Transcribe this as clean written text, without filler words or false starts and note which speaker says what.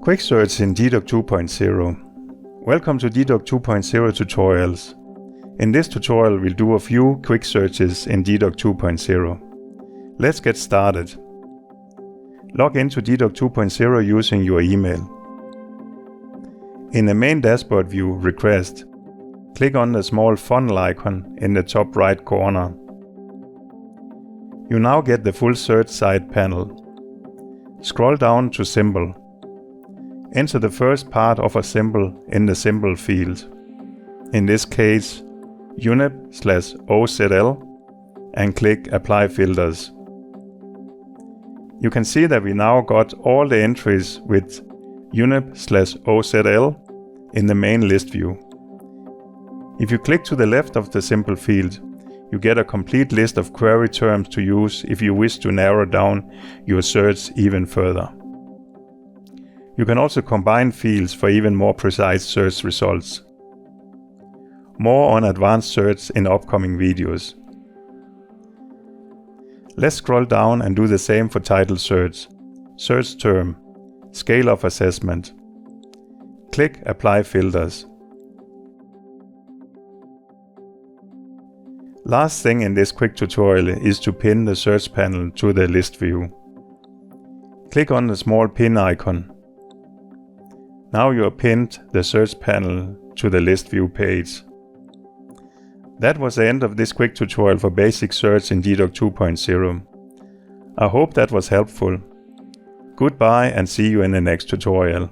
Speaker 1: Quick search in gDoc 2.0. Welcome to gDoc 2.0 tutorials. In this tutorial we'll do a few quick searches in gDoc 2.0. Let's get started. Log into gDoc 2.0 using your email. In the main dashboard view Request, click on the small funnel icon in the top right corner. You now get the full search side panel. Scroll down to Symbol. Enter the first part of a symbol in the symbol field. In this case, UNIP/OZL, and click Apply Filters. You can see that we now got all the entries with UNIP/OZL in the main list view. If you click to the left of the symbol field, you get a complete list of query terms to use if you wish to narrow down your search even further. You can also combine fields for even more precise search results. More on advanced search in upcoming videos. Let's scroll down and do the same for title search, search term, scale of assessment. Click Apply Filters. Last thing in this quick tutorial is to pin the search panel to the list view. Click on the small pin icon. Now you have pinned the search panel to the list view page. That was the end of this quick tutorial for basic search in gDoc 2.0. I hope that was helpful. Goodbye and see you in the next tutorial.